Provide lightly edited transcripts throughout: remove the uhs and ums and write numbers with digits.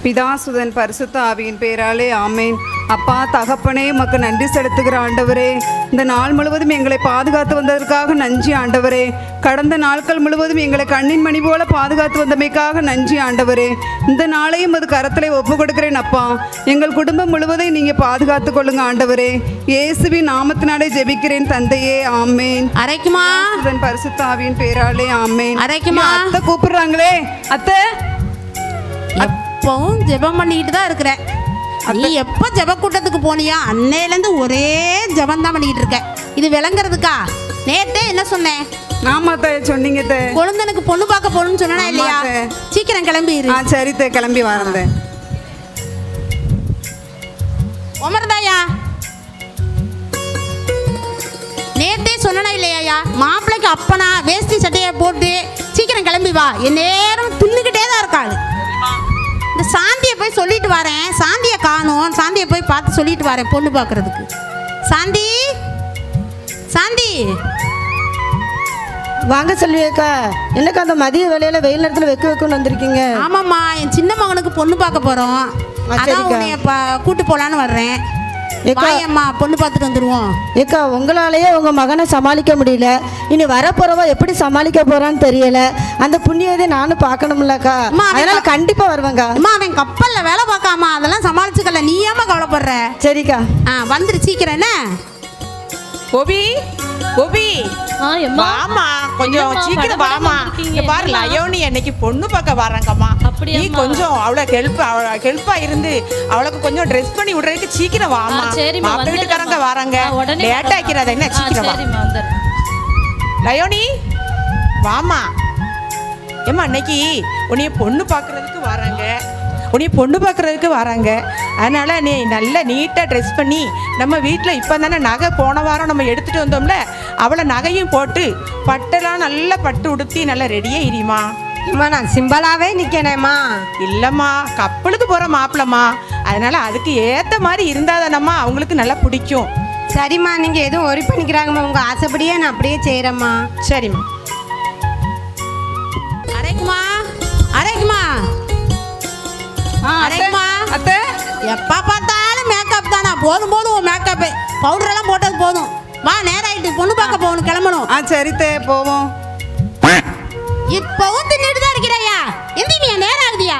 பிதாசுதன் பரிசுத்த ஆவியின் பேராலே ஆமேன். அப்பா தகப்பனே உமக்கு நன்றி செலுத்துகிற ஆண்டவரே, இந்த நாள் முழுவதும் எங்களை பாதுகாத்து வந்ததற்காக நன்றி ஆண்டவரே. கடந்த நாட்கள் முழுவதும் எங்களை கண்ணின் மணி போல பாதுகாத்து வந்தமைக்காக நன்றி ஆண்டவரே. இந்த நாளையும் அது கரத்திலே ஒப்பு கொடுக்கிறேன் அப்பா. எங்கள் குடும்பம் முழுவதையும் நீங்க பாதுகாத்து கொள்ளுங்க ஆண்டவரே. இயேசுவின் நாமத்தினாலே ஜெபிக்கிறேன் தந்தையே, ஆமேன். அரைக்குமா பரிசுத்த ஆவியின் பேராலே ஆமேன். அரைக்குமா அத்தை கூப்பிடுறாங்களே. அத்தை எப்பவும் ஜெபம் பண்ணிக்கிட்டு தான் இருக்கிறேன். நீ எப்போ ஜெப கூட்டத்துக்கு போனியா அன்னையிலேருந்து ஒரே ஜெபம் தான் பண்ணிக்கிட்டு இருக்க. இது விளங்குறதுக்கா? நேற்றே என்ன சொன்னேன்? ஆமாத்த சொன்னீங்க. கொழுந்தனுக்கு பொண்ணு பார்க்க போகணும்னு சொன்னா இல்லையா? சீக்கிரம் கிளம்பி இரு. சரி கிளம்பி வரேன். ஒமர்தாயா நேற்றே சொன்னா இல்லையா? மாப்பிள்ளைக்கு அப்பனா வேஷ்டி சட்டையை போட்டு சீக்கிரம் கிளம்பி வா. என் நேரம் தின்னுக்கிட்டே தான் இருக்காது. இந்த சாந்தியை போய் சொல்லிட்டு வரேன். சாந்தியை காணும். சாந்தியை போய் பார்த்து சொல்லிட்டு வரேன் பொண்ணு பார்க்கறதுக்கு. சாந்தி சாந்தி வாங்க செல்வியக்கா. என்னக்கா அந்த மதிய வேலையில வெயில் நேரத்தில் வைக்கணும்னு வந்திருக்கீங்க? ஆமாம்மா, என் சின்ன மகனுக்கு பொண்ணு பார்க்க போகிறோம். அதான் உன்னைய கூட்டு போகலான்னு வர்றேன். அம்மா பொண்ணு பார்த்துட்டு வந்துடுவோம். ஏக்கா உங்களாலேயே உங்கள் மகனை சமாளிக்க முடியல, இனி வரப்போறவா எப்படி சமாளிக்க போறான்னு தெரியல. அந்த புண்ணியதை நானும் பார்க்கணும்லக்கா, அதனால கண்டிப்பா வருவேங்க. அம்மா அவன் கப்பலில் வேலை பார்க்காமா, அதெல்லாம் சமாளிச்சுக்கல. நீ ஏமா கவலைப்படுற? சரிக்கா வந்துரு சீக்கிரம். என்ன கோபி கோபி வாமா, கொஞ்சம் சீக்கிரம் வாமா. இங்க பாரு லயோனி என்னைக்கு பொண்ணு பார்க்க வராங்கம்மா. நீ கொஞ்சம் அவளை ஹெல்ப்பா இருந்து அவளுக்கு கொஞ்சம் ட்ரெஸ் பண்ணி விடுறதுக்கு சீக்கிரம் வாமா. மாப்பிள்ளை வீட்டுக்காரங்க வராங்க, லேட் ஆக்கிறாத. என்ன சீக்கிரம் வா லயோனி, வாமா. ஏம்மா அன்னைக்கு உன்னைய பொண்ணு பார்க்கறதுக்கு வராங்க. அதனால நீ நல்லா நீட்டாக ட்ரெஸ் பண்ணி, நம்ம வீட்டில் இப்போ தானே நகை போன வாரம் நம்ம எடுத்துகிட்டு வந்தோம்ல, அவளை நகையும் போட்டு பட்டெல்லாம் நல்லா பட்டு உடுத்தி நல்லா ரெடியாக இருமா. அம்மா நான் சிம்பிளாகவே நிற்கணேம்மா. இல்லைம்மா, கப்பலுக்கு போகிற மாப்பிளம்மா, அதனால் அதுக்கு ஏற்ற மாதிரி இருந்தால் தானம்மா அவங்களுக்கு நல்லா பிடிக்கும். சரிம்மா, நீங்கள் எதுவும் ஒரி பண்ணிக்கிறாங்கம்மா. உங்கள் ஆசைப்படியே நான் அப்படியே செய்கிறேம்மா. சரிம்மா. அரைக்குமா அரைக்குமா அரைக்குமா. அத்தை எப்போ பார்த்தாலும் மேக்கப் தானா? போதும் உன் மேக்கப்பு. பவுடரெல்லாம் போட்டது போதும். வா, நேரம் ஆகிட்டு. பொண்ணு பார்க்க போகணும், கிளம்பணும். சரித்தே போவோம். இப்பவும் தின்னுட்டு தான் இருக்கிறையா? எந்திரியா, நேரம் ஆகுதியா?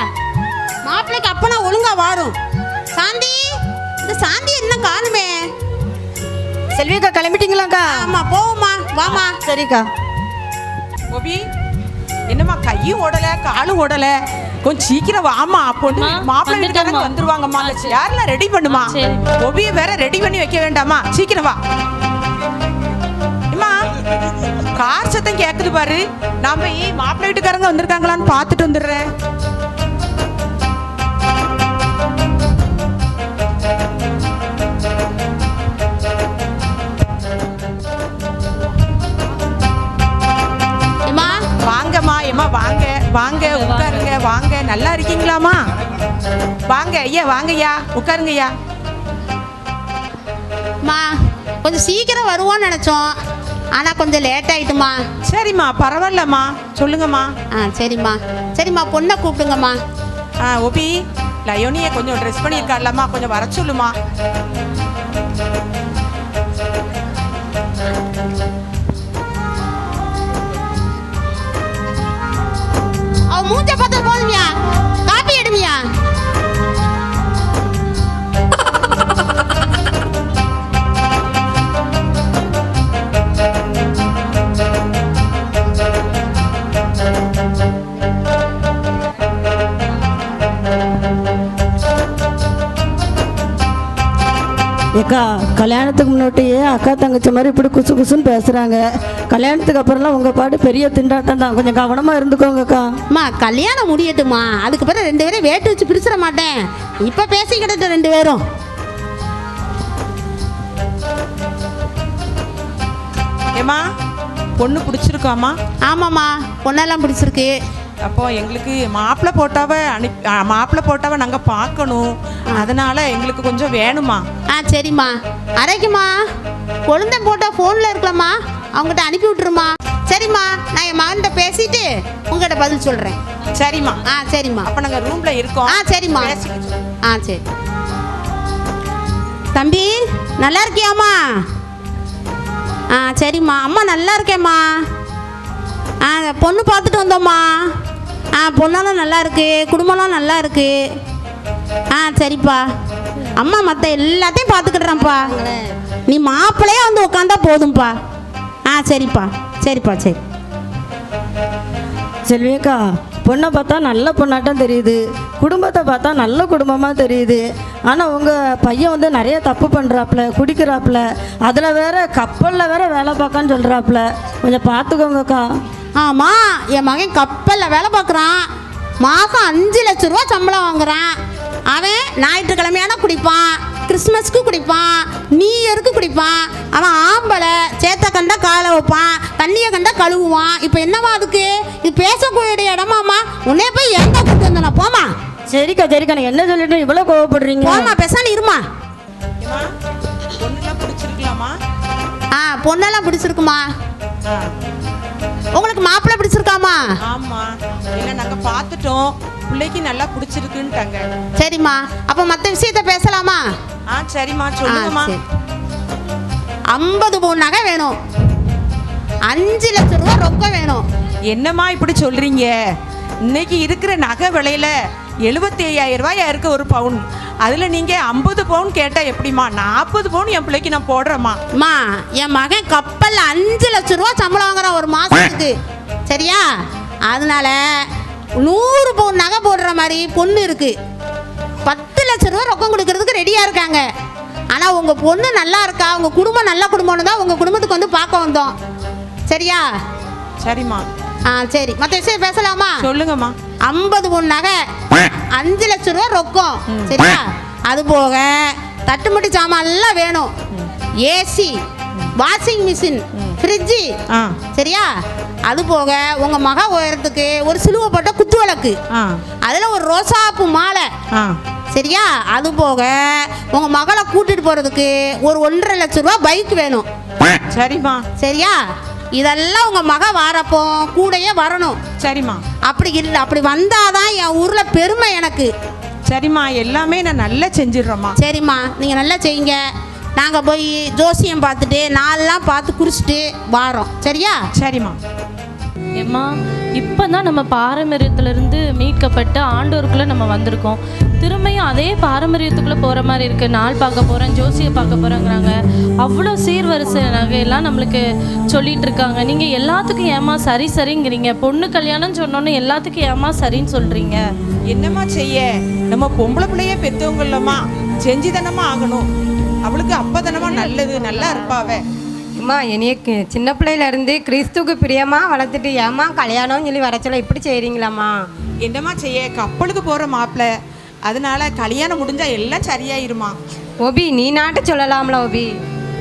மாப்பிள்ளைக்கு அப்பனா ஒழுங்கா வாரும். சாந்தி, இந்த சாந்தி என்ன காணுமே? செல்வியக்கா கிளம்பிட்டீங்களாக்கா? ஆமா போவோம்மா, வாமா. சரிக்கா. கோபி என்னம்மா கையும் ஓடல காலும் ஓடல, கொஞ்சம் சீக்கிரம் வாமா. பொண்ணு மாப்பிள்ளை வீட்டுக்காரங்க வந்துருவாங்கம்மா. யாரெல்லாம் ரெடி பண்ணுமா? கோபியை வேற ரெடி பண்ணி வைக்க வேண்டாமா? சீக்கிரம் வா. அம்மா கார் சத்தம் கேக்குது பாரு. நான் போய் மாப்பிள்ளை வீட்டுக்காரங்க வந்திருக்காங்களான்னு பார்த்துட்டு வந்துடுறேன். வாங்கம்மா. ஏம்மா வாங்க வாங்க, உட்காருங்க. வாங்க, நல்லா இருக்கீங்களாம்மா? வாங்க ஐயா, வாங்கய்யா, உட்காருங்கய்யா. மா கொஞ்சம் சீக்கிரம் வருவோன்னு நினச்சோம், ஆனால் கொஞ்சம் லேட் ஆகிட்டுமா. சரிம்மா, பரவாயில்லம்மா, சொல்லுங்கம்மா. சரிம்மா பொண்ணை கூப்பிடுங்கம்மா. ஓபி லயோனியை கொஞ்சம் ட்ரெஸ் பண்ணியிருக்காள்லம்மா, கொஞ்சம் வர சொல்லுமா. அவ மூஞ்ச பார்த்தா போதுமியா? காப்பி எடுமியா? ஏக்கா கல்யாணத்துக்கு முன்னாடியே அக்கா தங்கச்சி மாதிரி இப்படி குசு குசுன்னு பேசுகிறாங்க. கல்யாணத்துக்கு அப்புறம்லாம் உங்கள் பாட்டு பெரிய திண்டாட்டம் தான். கொஞ்சம் கவனமாக இருந்துக்கோங்கக்கா. அம்மா கல்யாணம் முடியட்டுமா, அதுக்கு பிறகு 2 பேரும் வேட்டு வச்சு பிடிச்சிட மாட்டேன். இப்போ பேசிக்கிட்டு 2 பேரும். ஏம்மா பொண்ணு பிடிச்சிருக்காம்மா? ஆமாம்மா, பொண்ணெல்லாம் பிடிச்சிருக்கு. அப்போ எங்களுக்கு மாப்பிள்ளை போட்டாவை நாங்கள் பார்க்கணும், அதனால எங்களுக்கு கொஞ்சம் வேணுமா. சரிம்மா. அரைக்குமா கொழுந்தன் போட்டால் ஃபோனில் இருக்கலாமா, அவங்ககிட்ட அனுப்பி விட்டுருமா. சரிம்மா, நான் என் மகன்கிட்ட பேசிட்டு உங்ககிட்ட பதில் சொல்கிறேன். சரிம்மா. சரிம்மா. அப்போ நாங்கள் ரூமில் இருக்கோம். சரிம்மா. பேசிக்கிட்டு. சரி. தம்பி நல்லா இருக்கியாம்மா? சரிம்மா. அம்மா நல்லா இருக்கேம்மா. பொண்ணு பார்த்துட்டு வந்தோம்மா. பொண்ணெல்லாம் நல்லா இருக்கு, குடும்பம்லாம் நல்லா இருக்கு. சரிப்பா. அம்மா மற்ற எல்லாத்தையும் பார்த்துக்கிடுறேன்ப்பா. நீ மாப்பிள்ளையே வந்து உட்காந்தா போதும்ப்பா. சரிப்பா சரிப்பா. சரி செல்வியக்கா, பொண்ணை பார்த்தா நல்ல பொண்ணாட்டம் தெரியுது, குடும்பத்தை பார்த்தா நல்ல குடும்பமாக தெரியுது. ஆனால் உங்கள் பையன் வந்து நிறைய தப்பு பண்ணுறாப்புல, குடிக்கிறாப்புல, அதில் வேற கப்பலில் வேற வேலை பார்க்கான்னு சொல்கிறாப்புல. கொஞ்சம் பார்த்துக்கோங்கக்கா. ஆமாம், என் மகன் கப்பலில் வேலை பார்க்குறான். மாதம் 5 லட்ச ரூபா சம்பளம் வாங்குறான். அவன் ஞாயிற்றுக்கிழமையான குடிப்பான், கிறிஸ்மஸ்க்கு குடிப்பான், நியூ இயருக்கு குடிப்பான். அவன் ஆம்பளை, சேத்த கண்டா காலை வைப்பான், தண்ணியை கண்டா கழுவுவான். இப்போ என்னவா அதுக்கு? இது பேசக்கூடிய இடமாம்மா. உன்னே போய் எங்க கூட்டு வந்தனா? போமா. சரிக்கா சரிக்கா, நான் என்ன சொல்லிட்டு இவ்வளோ கோவப்படுறீங்க? போமா, பேசானு இருமா. பொண்ணெல்லாம் பிடிச்சிருக்கலாமா? பொண்ணெல்லாம் பிடிச்சிருக்குமா? உங்களுக்கு மாப்பிள்ளை பிடிச்சிருக்காமா? ஆமா, இல்லை நாங்கள் பார்த்துட்டோம், பிள்ளைக்கு நல்லா பிடிச்சிருக்குன்ட்டாங்க. சரிம்மா, அப்போ மற்ற விஷயத்த பேசலாமா? சரிம்மா, சொல்லுங்கம்மா. 50 பவுன் நகை வேணும், 5 லட்ச ரூபா ரொக்கம் வேணும். என்னம்மா இப்படி சொல்றீங்க? இன்னைக்கு இருக்கிற நகை விலையில 75,000 ரூபாயா இருக்கு ஒரு பவுன். அதுல நீங்க 50 பவுன் கேட்டா எப்படிமா? 40 பவுன் என் பிள்ளைக்கு நான் போடுறேம்மா. அம்மா, என் மகன் கப்பல்ல 5 லட்ச ரூபா சம்பளம் வாங்குறான் ஒரு மாசத்துக்கு. சரியா? அதனால 100 பவுன் நகை போடுற மாதிரி பொண்ணு இருக்கு. 10 லட்ச ரூபா ரொக்கம் கொடுக்கறதுக்கு ரெடியா இருக்காங்க. ஆனா உங்க பொண்ணு நல்லா இருக்கா, உங்க குடும்பம் நல்ல குடும்பம்னு தான் உங்க குடும்பத்துக்கு வந்து பார்க்க வந்தோம். சரியா? சரிம்மா. சரி, மற்ற விஷயம் பேசலாமா? சொல்லுங்கம்மா. 50 பவுன் நகை, 5 லட்ச ரூபா ரொக்கம். சரியா? அது போக தட்டுமுட்டி சாமான் எல்லாம் வேணும். AC, washing machine, fridge. சரியா? அது போக உங்க மக உயரத்துக்கு ஒரு சிலுவை போட்ட குத்து விளக்கு, அதுல ஒரு ரோசாப்பூ மாலை. சரியா? அது போக உங்க மகளை கூட்டிட்டு போறதுக்கு ஒரு 1.5 லட்ச ரூபா பைக் வேணும். சரிம்மா. சரியா? இதெல்லாம் உங்க மக வாரப்போ கூடயே வரணும். சரிம்மா. அப்படி வந்தாதான் என் ஊர்ல பெருமை எனக்கு. சரிம்மா, எல்லாமே நான் நல்லா செஞ்சிடுறோம்மா. சரிம்மா, நீங்க நல்லா செய்யுங்க. நாங்க போய் ஜோசியம் பார்த்துட்டு நாளெல்லாம் பார்த்து குறிச்சிட்டு வாரோம். சரியா? சரிம்மா. ஏம்மா, இப்போ தான் நம்ம பாரம்பரியத்திலேருந்து மீட்கப்பட்டு ஆண்டோருக்குள்ளே நம்ம வந்திருக்கோம். திரும்பியும் அதே பாரம்பரியத்துக்குள்ளே போகிற மாதிரி இருக்குது. நாள் பார்க்க போகிறேன், ஜோசியை பார்க்க போகிறேங்கிறாங்க. அவ்வளோ சீர்வரிசை நகையெல்லாம் நம்மளுக்கு சொல்லிகிட்டு இருக்காங்க. நீங்கள் எல்லாத்துக்கும் ஏமா சரி சரிங்கிறீங்க? பொண்ணு கல்யாணம் சொன்னோன்னு எல்லாத்துக்கும் ஏமா சரின்னு சொல்கிறீங்க? என்னம்மா செய்ய, நம்ம பொம்பளை பிள்ளையே பெற்றவங்க இல்லம்மா, செஞ்சுதானம்மா ஆகணும். அவளுக்கு அப்பதானம்மா நல்லது, நல்லா இருப்பாவே. அம்மா, என்னைய சின்ன பிள்ளையிலேருந்து கிறிஸ்துக்கு பிரியமாக வளர்த்துட்டு ஏம்மா கல்யாணம்னு சொல்லி வர சொல்ல இப்படி செய்கிறீங்களாம்மா? என்னம்மா செய்ய, கப்பலுக்கு போகிற மாப்பிள்ளை, அதனால கல்யாணம் முடிஞ்சா எல்லாம் சரியாயிருமா. ஓபி, நீ நாட்ட சொல்லலாம்ல ஓபி?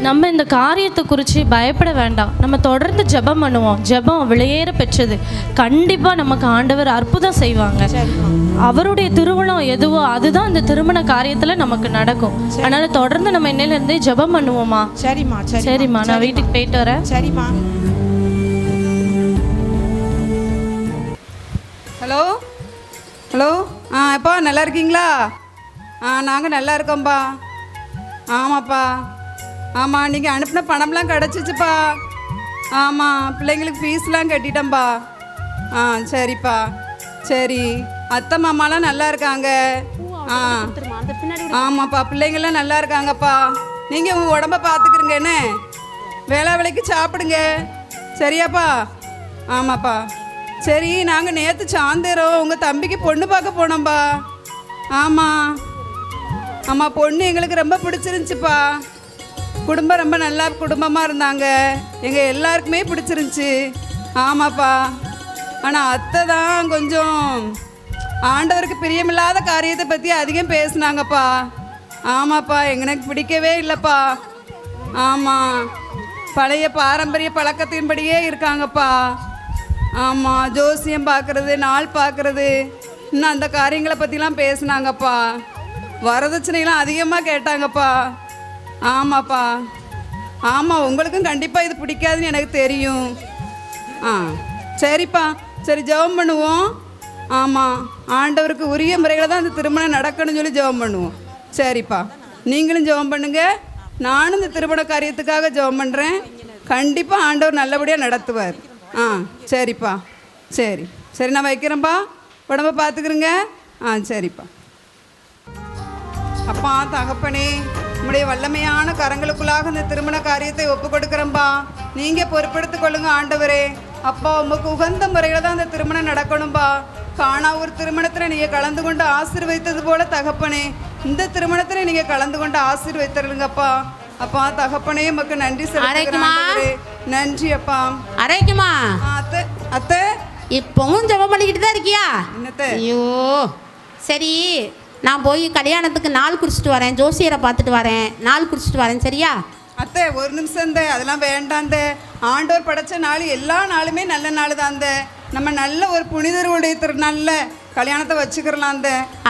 நம்ம இந்த காரியத்தை குறித்து பயப்பட வேண்டாம். நம்ம தொடர்ந்து ஜெபம் பண்ணுவோம். ஜெபம் விலையேற பெற்றது. கண்டிப்பாக நமக்கு ஆண்டவர் அற்புதம் செய்வாங்க. அவருடைய திருமணம் எதுவோ அதுதான் இந்த திருமண காரியத்தில் நமக்கு நடக்கும். அதனால தொடர்ந்து நம்ம இன்னையிலேருந்தே ஜெபம் பண்ணுவோமா? சரிம்மா. சரிம்மா, நான் வீட்டுக்கு போயிட்டு வரேன். சரிம்மா. Hello hello. எப்பா நல்லா இருக்கீங்களா? நாங்கள் நல்லா இருக்கோம்ப்பா. ஆமாப்பா. ஆமாம், நீங்கள் அனுப்பின பணம்லாம் கிடச்சிச்சுப்பா. ஆமாம், பிள்ளைங்களுக்கு ஃபீஸ்லாம் கட்டிட்டேன்ப்பா. சரிப்பா. சரி, அத்தை மாமாலாம் நல்லா இருக்காங்க. ஆமாப்பா, பிள்ளைங்கள்லாம் நல்லா இருக்காங்கப்பா. நீங்கள் உங்கள் உடம்ப பார்த்துக்குறீங்க, என்ன வேலைக்கு சாப்பிடுங்க. சரியாப்பா? ஆமாப்பா. சரி, நாங்கள் நேற்று சாயந்தரம் உங்கள் தம்பிக்கு பொண்ணு பார்க்க போனோம்ப்பா. ஆமாம், பொண்ணு எங்களுக்கு ரொம்ப பிடிச்சிருந்துச்சிப்பா. குடும்பம் ரொம்ப நல்லா குடும்பமாக இருந்தாங்க, எங்கள் எல்லாருக்குமே பிடிச்சிருந்துச்சி. ஆமாப்பா. ஆனால் அத்தை தான் கொஞ்சம் ஆண்டவருக்கு பிரியமில்லாத காரியத்தை பற்றி அதிகம் பேசுனாங்கப்பா. ஆமாப்பா, எனக்கு பிடிக்கவே இல்லைப்பா. ஆமாம், பழைய பாரம்பரிய பழக்கத்தின்படியே இருக்காங்கப்பா. ஆமாம், ஜோசியம் பார்க்குறது, நாள் பார்க்குறது, இன்னும் அந்த காரியங்களை பற்றிலாம் பேசுனாங்கப்பா. வரதட்சணைலாம் அதிகமாக கேட்டாங்கப்பா. ஆமாப்பா. ஆமாம், உங்களுக்கும் கண்டிப்பாக இது பிடிக்காதுன்னு எனக்கு தெரியும். ஆ சரிப்பா, சரி ஜெபம் பண்ணுவோம். ஆமாம், ஆண்டவருக்கு உரிய முறையில் தான் இந்த திருமணம் நடக்கணும்னு சொல்லி ஜெபம் பண்ணுவோம். சரிப்பா, நீங்களும் ஜெபம் பண்ணுங்க, நானும் இந்த திருமண காரியத்துக்காக ஜெபம் பண்ணுறேன். கண்டிப்பாக ஆண்டவர் நல்லபடியாக நடத்துவார். ஆ சரிப்பா, சரி சரி, நான் வைக்கிறேன்ப்பா, உடம்ப பார்த்துக்கிறேங்க. ஆ சரிப்பா. அப்பா தகப்பனே, உம்முடைய வல்லமையான கரங்களுக்குள்ளாக இந்த திருமண காரியத்தை ஒப்பு கொடுக்குறேன்பா. நீங்கள் பொறுப்பெடுத்துக் கொள்ளுங்க ஆண்டவரே. அப்பா, உமக்கு உகந்த முறையில் தான் இந்த திருமணம் நடக்கணும்பா. காணா ஒரு திருமணத்தில் நீங்கள் கலந்து கொண்டு ஆசீர்வதித்தது போல தகப்பனே, இந்த திருமணத்தில் நீங்கள் கலந்து கொண்டு ஆசீர்வதித்தருங்கப்பா. அப்பா தகப்பனே, உமக்கு நன்றி செலுத்துகிறேன். நன்றி அப்பா. அரைக்குமா அத்தை அத்தை இப்பவும் ஜெபம் பண்ணிக்கிட்டு தான் இருக்கியா? என்னத்த? ஐயோ சரி, நான் போய் கல்யாணத்துக்கு நாள் குறிச்சிட்டு வரேன், ஜோசியரை பார்த்துட்டு வரேன், நாள் குறிச்சிட்டு வரேன். சரியா அத்தை? ஒரு நிமிஷம் அதெல்லாம் வேண்டாந்த. ஆண்டவர் படைச்ச நாள் எல்லா நாளுமே நல்ல நாள் தான். நம்ம நல்ல ஒரு புனிதருடைய திருநாளில் கல்யாணத்தை வச்சுக்கிறலாம்.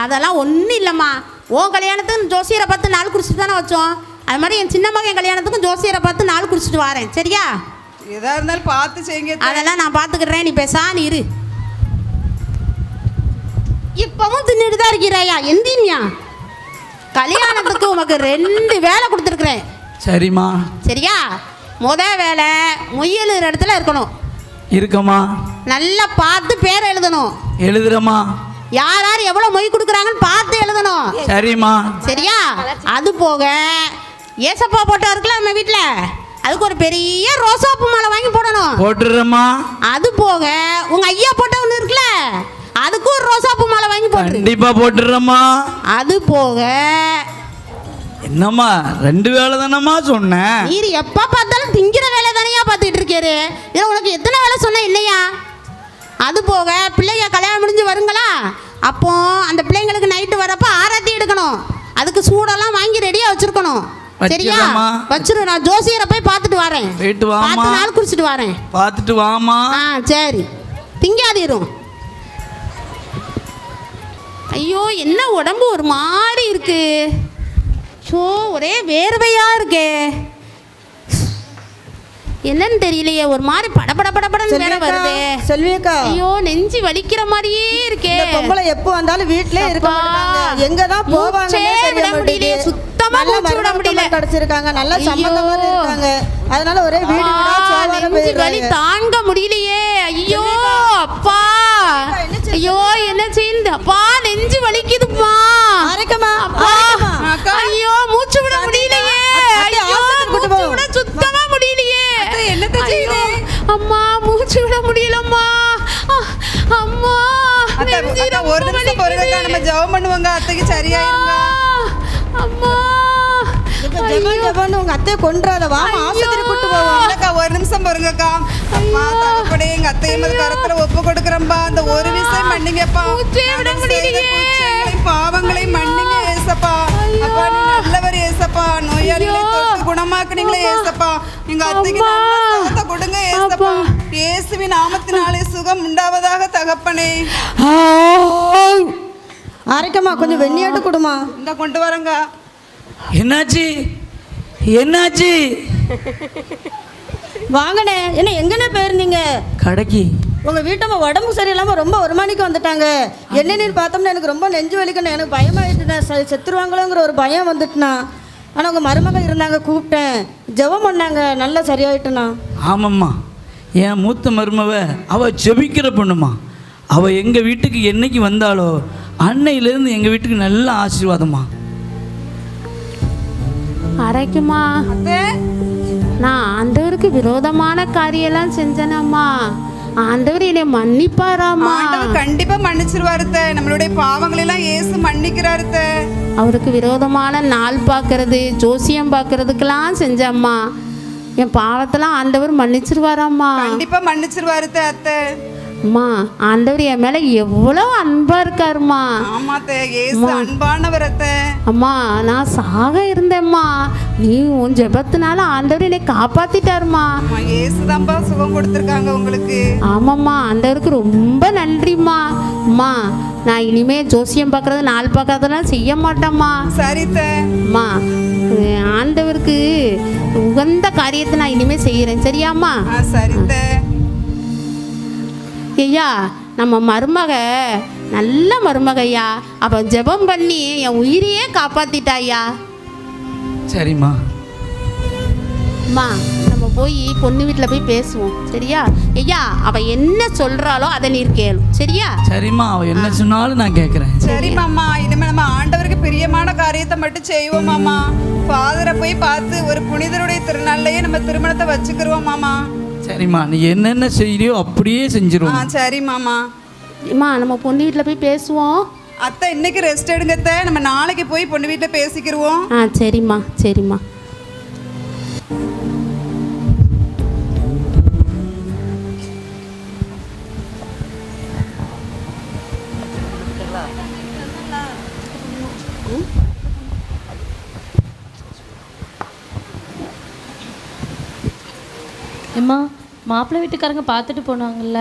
அதெல்லாம் ஒன்றும் இல்லைம்மா. உன் கல்யாணத்துக்கு ஜோசியரை பார்த்து நாள் குறிச்சிட்டு தானே வச்சோம். அது மாதிரி என் சின்ன மகன் கல்யாணத்துக்கும் ஜோசியரை பார்த்து நாள் குறிச்சிட்டு வரேன். சரியா? எதா இருந்தாலும் பார்த்து செய்யுங்க. அதெல்லாம் நான் பார்த்துக்கிறேன், நீ பேசான்னு இரு. இப்பவும் தின்னுட்டு தான் இருக்கிறாயா? எந்திரியா? கல்யாணத்துக்கு உனக்கு 2 வேலை கொடுத்துருக்குறேன். சரிம்மா. சரியா? முத வேலை முயலுற இடத்துல இருக்கணும். இருக்கம்மா. நல்லா பார்த்து பேரை எழுதணும். எழுதுறம்மா. யார் யார் எவ்வளோ மொய் கொடுக்குறாங்கன்னு பார்த்து எழுதணும். சரிம்மா. சரியா? அது போக ஏசப்பா போட்டோ இருக்குல்ல நம்ம வீட்டில், அதுக்கு ஒரு பெரிய ரோசாப்பூ மாலை வாங்கி போடணும். போட்டுறம்மா. அது போக உங்க ஐயா போட்டோ ஒன்று இருக்குல்ல, அதுக்கு ஒரு ரோசாப்பூ மாலை வாங்கி போட்டு. கண்டிப்பா போட்டுறம்மா. அது போக என்னம்மா 2 வேலை தானம்மா சொன்னேன். நீர் எப்போ பார்த்தாலும் திங்கிற வேலை தானையா பார்த்துக்கிட்டு இருக்காரு. இதில் உனக்கு எத்தனை வேலை சொன்ன இல்லையா? அது போக பிள்ளைங்க கல்யாணம் முடிஞ்சு வருங்களா, அப்போ அந்த பிள்ளைங்களுக்கு நைட்டு வரப்போ ஆராத்தி எடுக்கணும். அதுக்கு சூடெல்லாம் வாங்கி ரெடியாக வச்சிருக்கணும். சரியா? வச்சிரு. நான் ஜோசியரை போய் பார்த்துட்டு வரேன். போயிட்டு வாமா. பார்த்து நாள் குறிச்சிட்டு வரேன். பார்த்துட்டு வாமா. ஆ சரி, திங்காதீரும். ஐயோ, என்ன உடம்பு ஒரு மாதிரி இருக்கு. ஸோ ஒரே வேர்வையா இருக்கே, என்னன்னு தெரியலையே, ஒரு மாதிரி படபடன்னு வேற வருது. செல்வியக்கா, ஐயோ நெஞ்சு வலிக்கிற மாதிரியே இருக்கே. இந்த பொம்பளை எப்போ வந்தாலும் வீட்லயே இருக்க மாட்டாங்க. எங்க தான் போவாங்கன்னே தெரிய மாட்டேங்குது. சுத்தமா மூச்சு விட முடியல. கிடைச்சிருக்காங்க, நல்ல சம்பந்தமா இருக்காங்க. அதனால ஒரே வீடு வீடா சேவால நெஞ்சு வலி தாங்க முடியலையே. ஐயோ அப்பா, ஐயோ என்ன செய்யுது அப்பா, நெஞ்சு வலிக்குதுப்பா. அரைக்கமா ஐயோ மூச்சு விட முடியலையே. ஐயோ மூச்சு விட சுத்தமா முடியலையே. அம்மா மூச்சு விட முடியலம்மா. அம்மா ஒரு நிமிஷம் பொறுங்க, நம்ம ஜெபம் பண்ணுவாங்க. அத்தைக்கு சரியாயிருங்க. அம்மா உங்க அத்தையை கொன்றாத, வாமா ஆஸ்பத்திரி கூட்டு போவோம். ஒரு நிமிஷம் பொறுங்கக்கா. அம்மா தகப்பனே, எங்க அத்தையும் கரத்துல ஒப்பு கொடுக்குறம்பா. அந்த ஒரு விஷயம் மன்னிங்கப்பா. பாவங்களை மன்னிங்க ஏசப்பா. அப்பா நீ நல்லவர் ஏசப்பா. நோயாளிகளை தொட்டு குணமாக்குனீங்களே ஏசப்பா. எங்க அத்தைக்கு நல்ல கொடுங்க ஏசப்பா. இயேசுவின் நாமத்தினாலே சுகம் உண்டாவதாக தகப்பனே. அரைக்கமா கொஞ்சம் வெந்நியாட்டு கொடுமா. இந்த கொண்டு வரங்க. என்னாச்சு என்னாச்சு? வாங்கண்ணே. என்ன எங்கண்ணே போயிருந்தீங்க? கடைக்கு. உங்க வீட்டம்மா உடம்பு சரியில்லாம ரொம்ப ஒரு மணிக்கு வந்துட்டாங்க. என்னன்னு பார்த்தோம்னா எனக்கு ரொம்ப நெஞ்சு வலிக்கணும். எனக்கு பயமாயிட்டுனேன், செத்துருவாங்களோங்கிற ஒரு பயம் வந்துட்டுனா. ஆனால் உங்கள் மருமக இருந்தாங்க, கூப்பிட்டேன், ஜெபம் பண்ணாங்க, நல்லா சரியாயிட்டுனா. ஆமாம்மா, என் மூத்த மருமவ அவள் ஜெபிக்கிற பொண்ணுமா. அவள் எங்கள் வீட்டுக்கு என்னைக்கு வந்தாலோ அன்னையிலேருந்து எங்கள் வீட்டுக்கு நல்ல ஆசீர்வாதம்மா. அரைக்குமா, நான் ஆண்டவருக்கு விரோதமான காரியெல்லாம் செஞ்சேனம்மா. ஆண்டவர் என்னை மன்னிப்பாராமா. கண்டிப்பா மன்னிச்சிருவாரு. நம்மளுடைய பாவங்களை எல்லாம் இயேசு மன்னிக்கிறாரு. அவருக்கு விரோதமான நாள் பார்க்கறது, ஜோசியம் பார்க்கறதுக்கெல்லாம் செஞ்சம்மா. என் பாவத்தெல்லாம் ஆண்டவர் மன்னிச்சிருவாராம்மா. கண்டிப்பா மன்னிச்சிருவாரு அத்தை. அம்மா, ஆண்டவர் என் மேல எவ்வளவு அன்பா இருக்காருமா. ஆமா அத்தை, இயேசு அன்பானவர் அத்தை. அம்மா, நான் சாக இருந்தேம்மா, நீ உன் ஜெபத்தினால ஆண்டவர் என்னை காப்பாத்திட்டாருமா. இயேசு தான்பா சுகம் கொடுத்துருக்காங்க உங்களுக்கு. ஆமாம்மா, ஆண்டவருக்கு ரொம்ப நன்றிம்மா. அம்மா, நான் இனிமே ஜோசியம் பார்க்கறது, நாள் பார்க்கறதெல்லாம் செய்ய மாட்டேம்மா. சரித்த. அம்மா, ஆண்டவருக்கு உகந்த காரியத்தை நான் இனிமே செய்யறேன். சரியாம்மா? சரித்த. ஐயா நம்ம மருமக நல்ல மருமக ஐயா. அவன் ஜெபம் பண்ணி என் உயிரையே காப்பாத்திட்டா ஐயா. சரிம்மா. அம்மா நம்ம போய் பொண்ணு வீட்டில் போய் பேசுவோம் சரியா? ஐயா அவள் என்ன சொல்கிறாளோ அதை நீர் கேளு சரியா? சரிம்மா, அவ என்ன சொன்னாலும் நான் கேட்குறேன். சரிம்மாம்மா, இனிமே நம்ம ஆண்டவருக்கு பிரியமான காரியத்தை மட்டும் செய்வோமாம்மா. ஃபாதரை போய் பார்த்து ஒரு புனிதருடைய திருநாள்லயே நம்ம திருமணத்தை வச்சுக்கிருவோம் மாமா. சரிம்மா, நீ என்னென்ன செய்யறியோ அப்படியே செஞ்சிருவோம். சரிம்மாம்மா. அம்மா நம்ம பொண்ணு வீட்டில் போய் பேசுவோம். அத்தை இன்னைக்கு ரெஸ்ட் எடுங்கத்த, நம்ம நாளைக்கு போய் பொண்ணு வீட்டில் பேசிக்கிருவோம். சரிம்மா சரிம்மா. ஏம்மா, மாப்பிள்ளை வீட்டுக்காரங்க பார்த்துட்டு போனாங்கல்ல,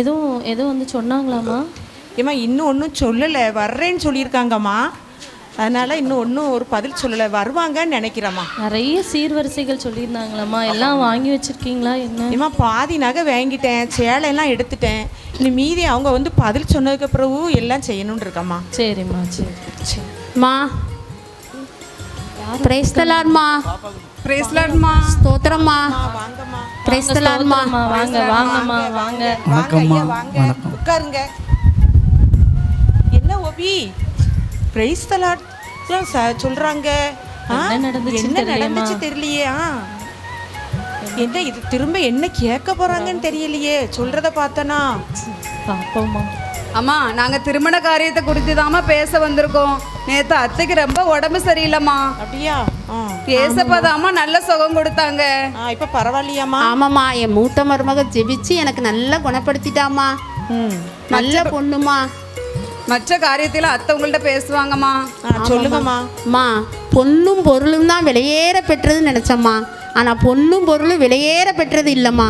எதுவும் வந்து சொன்னாங்களாம்மா? ஏம்மா இன்னும் ஒன்றும் சொல்லலை, வர்றேன்னு சொல்லியிருக்காங்கம்மா. அதனால் இன்னும் ஒன்றும் ஒரு பதில் சொல்லலை, வருவாங்கன்னு நினைக்கிறேம்மா. நிறைய சீர்வரிசைகள் சொல்லியிருந்தாங்களாம்மா, எல்லாம் வாங்கி வச்சுருக்கீங்களா என்ன? ஏம்மா பாதி நகை வாங்கிட்டேன், சேலையெல்லாம் எடுத்துட்டேன். இனி மீதி அவங்க வந்து பதில் சொன்னதுக்கு பிறகு எல்லாம் செய்யணும்னு இருக்கம்மா. சரிம்மா சரி. மா பிரைஸ் தி லார்ட் மா. பிரைஸ் தி லார்ட் மா. ஸ்தோத்திரம்மா. வாங்கம்மா. பிரைஸ் தி லார்ட் மா. வாங்கம்மா வாங்க. வணக்கம்மா. வணக்கம். உட்காருங்க. என்ன ஓபி பிரைஸ் தி லார்ட் சொல்றாங்க? என்ன நடந்துச்சு தெரியலையே. என்ன இது திரும்ப என்ன கேட்க போறாங்கன்னு தெரியலையே, சொல்றத பார்த்தனா. பாப்போம்மா. அம்மா நாங்கள் திருமண காரியத்தை குறித்து தாம்மா பேச வந்திருக்கோம். நேற்று அத்தைக்கு ரொம்ப உடம்பு சரியில்லைம்மா. அப்படியா? ஏசப்பாதாம்மா நல்ல சுகம் கொடுத்தாங்க. இப்போ பரவாயில்லையாம்மா? ஆமாம்மா, என் மூத்த மருமக ஜெபிச்சு எனக்கு நல்லா குணப்படுத்திட்டாம்மா. நல்ல பொண்ணுமா. மற்ற காரியத்தில அத்தை உங்கள்கிட்ட பேசுவாங்கம்மா. சொல்லுங்கம்மா. அம்மா பொண்ணும் பொருளும் தான் விலையேற பெற்றதுன்னு நினச்சம்மா. ஆனால் பொண்ணும் பொருளும் விலையேற பெற்றது இல்லைம்மா.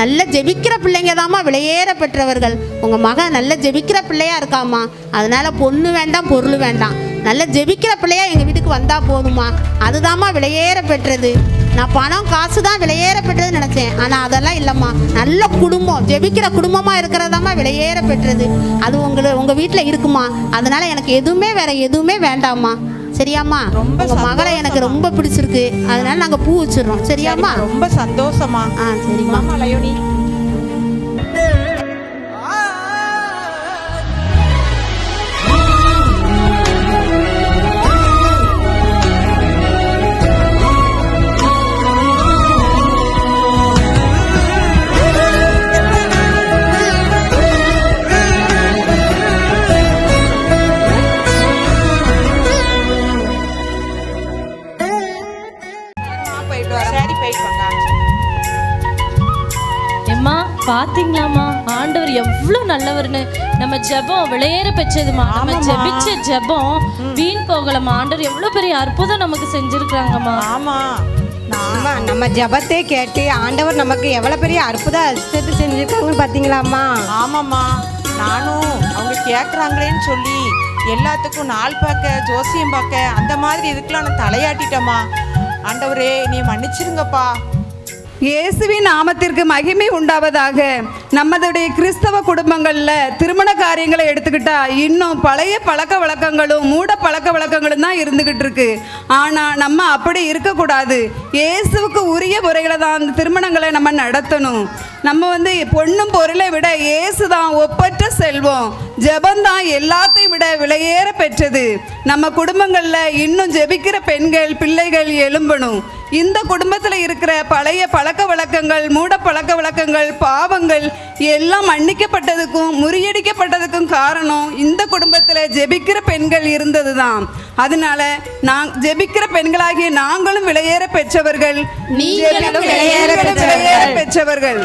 நல்ல ஜெபிக்கிற பிள்ளைங்க தாம்மா விலையேற பெற்றவர்கள். உங்கள் மகன் நல்ல ஜெபிக்கிற பிள்ளையா இருக்காம்மா. அதனால பொண்ணு வேண்டாம் பொருள் வேண்டாம், நல்ல ஜெபிக்கிற பிள்ளையா எங்கள் வீட்டுக்கு வந்தால் போதுமா. அதுதாம்மா விலையேற பெற்றது. நான் பணம் காசு தான் விலையேற பெற்றதுன்னு நினச்சேன், ஆனால் அதெல்லாம் இல்லைம்மா. நல்ல குடும்பம், ஜெபிக்கிற குடும்பமாக இருக்கிறதாம்மா விலையேற பெற்றது. அது உங்கள் வீட்டில் இருக்குமா. அதனால எனக்கு வேற எதுவுமே வேண்டாம்மா. சரியாம்மா? உங்க மகளை எனக்கு ரொம்ப பிடிச்சிருக்கு, அதனால நாங்கள் பூ வச்சிடறோம். சரியாம்மா? ரொம்ப சந்தோஷமா. சரிம்மா. லயோனி எம்மா பாத்தீங்களாம்மா, ஆண்டவர் எவ்வளவு நல்லவர்னு. நம்ம ஜெபம் விலையேற பெற்றதுமா. நம்ம ஜெபிச்ச ஜெபம் வீண் போகலமா. ஆண்டவர் எவ்வளவு பெரிய அற்புதம் நமக்கு செஞ்சிருக்காங்கம்மா. ஆமா, நம்ம ஜெபத்தை கேட்டு ஆண்டவர் நமக்கு எவ்வளவு பெரிய அற்புதத்தை செஞ்சிருக்காங்கன்னு பாத்தீங்களாம்மா? ஆமாம்மா, நானும் அவங்க கேட்குறாங்களேன்னு சொல்லி எல்லாத்துக்கும் நாள் பார்க்க ஜோசியம் பார்க்க அந்த மாதிரி இதுக்கெல்லாம் நான் தலையாட்டிட்டேம்மா. ஆண்டவரே நீ மன்னிச்சிருங்கப்பா. இயேசுவின் நாமத்திற்கு மகிமை உண்டாவதாக. நம்மளுடைய கிறிஸ்தவ குடும்பங்களில் திருமண காரியங்களை எடுத்துக்கிட்டா இன்னும் பழைய பழக்க வழக்கங்களும் மூட பழக்க வழக்கங்களும் தான் இருந்துக்கிட்டு இருக்கு. ஆனால் நம்ம அப்படி இருக்கக்கூடாது. இயேசுவுக்கு உரிய முறைகளை தான் அந்த திருமணங்களை நம்ம நடத்தணும். நம்ம பொண்ணும் பொருளை விட இயேசு தான் ஒப்பற்ற செல்வம். ஜெபந்தான் எல்லாத்தையும் விட விலையேற பெற்றது. நம்ம குடும்பங்களில் இன்னும் ஜெபிக்கிற பெண்கள் பிள்ளைகள் எழும்பணும். இந்த குடும்பத்தில் இருக்கிற பழைய பழக்க வழக்கங்கள் மூட பழக்க வழக்கங்கள் பாவங்கள் எல்லாம் மன்னிக்கப்பட்டதுக்கும் முறியடிக்கப்பட்டதுக்கும் காரணம் இந்த குடும்பத்தில் ஜெபிக்கிற பெண்கள் இருந்தது தான். அதனால ஜெபிக்கிற பெண்களாகிய நாங்களும் விலையேற பெற்றவர்கள், நீங்களும் விலையேற பெற்றவர்கள்.